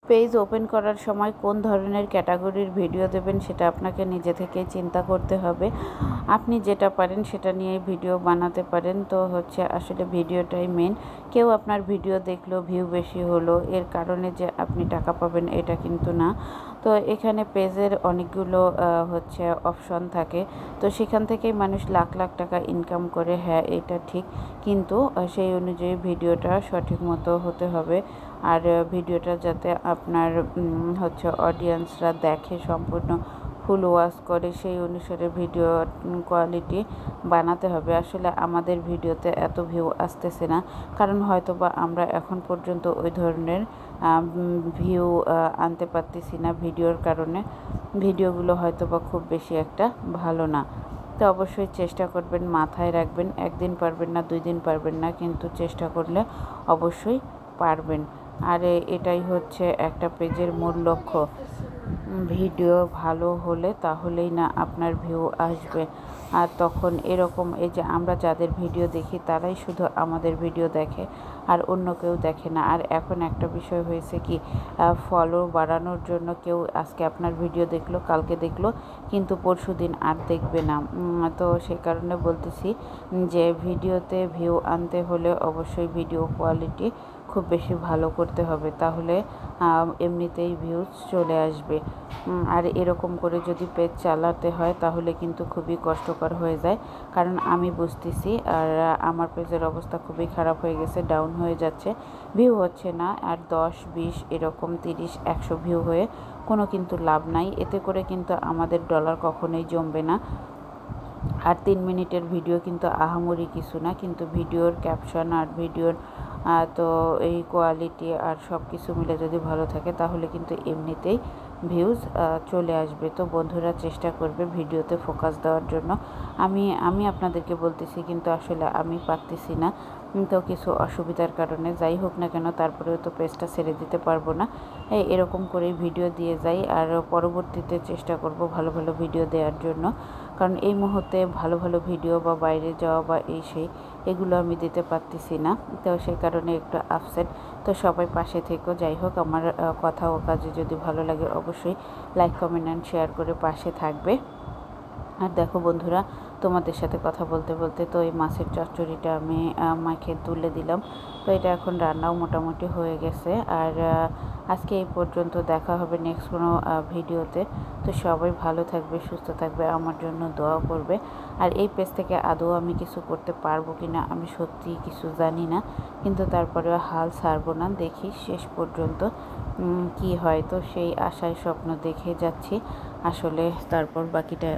Page open করার সময় কোন ধরনের ক্যাটাগরির ভিডিও দেবেন সেটা আপনাকে নিজে থেকেই চিন্তা করতে হবে। আপনি যেটা পারেন সেটা নিয়ে ভিডিও বানাতে পারেন। তো আসলে ভিডিওটাই মেন। কেউ আপনার ভিডিও দেখলো, ভিউ বেশি হলো, এর কারণে যে আপনি টাকা পাবেন এটা কিন্তু না। তো এখানে পেজের অনেকগুলো অপশন থাকে। তো সেখান থেকেই মানুষ লাখ লাখ টাকা ইনকাম করে, হ্যাঁ এটা ঠিক। কিন্তু সেই অনুযায়ী ভিডিওটা সঠিক মতো হতে হবে। আর ভিডিওটা যাতে আপনার অডিয়েন্সরা দেখে, সম্পূর্ণ ফুল ওয়াচ করে, সেই অনুসারে ভিডিও কোয়ালিটি বানাতে হবে। আসলে আমাদের ভিডিওতে এত ভিউ আসতেছে না, কারণ হয়তোবা আমরা এখন পর্যন্ত ওই ধরনের ভিউ আনতে পারতেছি না ভিডিওর কারণে। ভিডিওগুলো হয়তোবা খুব বেশি একটা ভালো না। তো অবশ্যই চেষ্টা করবেন, মাথায় রাখবেন, একদিন পারবেন না, 2 দিন পারবেন না, কিন্তু চেষ্টা করলে অবশ্যই পারবেন। আর এটাই হচ্ছে একটা পেজের মূল লক্ষ্য। ভিডিও ভালো হলে তাহলেই না আপনার ভিউ আসবে। আর তখন এরকম, এই যে আমরা যাদের ভিডিও দেখি তারাই শুধু আমাদের ভিডিও দেখে, আর অন্য কেউ দেখে না। আর এখন একটা বিষয় হয়েছে কি, ফলো বাড়ানোর জন্য কেউ আজকে আপনার ভিডিও দেখলো, কালকে দেখলো, কিন্তু পরশুদিন আর দেখবে না। তো সেই কারণে বলতেছি যে ভিডিওতে ভিউ আনতে হলে অবশ্যই ভিডিও কোয়ালিটি খুব বেশি ভালো করতে হবে, তাহলে এমনিতেই ভিউজ চলে আসবে। আর এরকম করে যদি পেজ চালাতে হয় তাহলে কিন্তু খুবই কষ্টকর হয়ে যায়, কারণ আমি বুঝতেছি। আর আমার পেজের অবস্থা খুবই খারাপ হয়ে গেছে, ডাউন হয়ে যাচ্ছে, ভিউ হচ্ছে না। আর 10, 20 এরকম 30, 100 ভিউ হয়ে কোনো কিন্তু লাভ নাই। এতে করে কিন্তু আমাদের ডলার কখনোই জমবে না। আর 3 মিনিটের ভিডিও কিন্তু আহামরি কিছু না, কিন্তু ভিডিওর ক্যাপশন আর ভিডিওর তো এই কোয়ালিটি আর সব কিছু মিলে যদি ভালো থাকে তাহলে কিন্তু এমনিতেই ভিউজ চলে আসবে। তো বন্ধুরা চেষ্টা করবে ভিডিওতে ফোকাস দেওয়ার জন্য। আমি আপনাদেরকে বলতেছি, কিন্তু আসলে আমি পারতেছি না, তো কিছু অসুবিধার কারণে। যাই হোক না কেন, তারপরেও তো পেজটা ছেড়ে দিতে পারবো না। এরকম করেই ভিডিও দিয়ে যাই, আর পরবর্তীতে চেষ্টা করব ভালো ভালো ভিডিও দেওয়ার জন্য। কারণ এই মুহূর্তে ভালো ভালো ভিডিও বা বাইরে যাওয়া বা এগুলো আমি দিতে পারতেছি না। তো সেই কারণে একটু আপসেট। তো সবাই পাশে থেকো। যাই হোক, আমার কথা ও কাজে যদি ভালো লাগে অবশ্যই লাইক, কমেন্ট অ্যান্ড শেয়ার করে পাশে থাকবে। আর দেখো বন্ধুরা, তোমাদের সাথে কথা বলতে বলতে তো এই মাছের চচ্চড়িটা আমি মাখে তুলে দিলাম। তো এটা এখন রান্নাও মোটামুটি হয়ে গেছে। আর আজকে এই পর্যন্ত, দেখা হবে নেক্সট কোনো ভিডিওতে। তো সবাই ভালো থাকবে, সুস্থ থাকবে, আমার জন্য দোয়া করবে। আর এই পেজ থেকে আদৌ আমি কিছু করতে পারবো কি না আমি সত্যিই কিছু জানি না, কিন্তু তারপরেও হাল ছাড়বো না, দেখি শেষ পর্যন্ত কি হয়। তো সেই আশায় স্বপ্ন দেখে যাচ্ছি, আসলে তারপর বাকিটা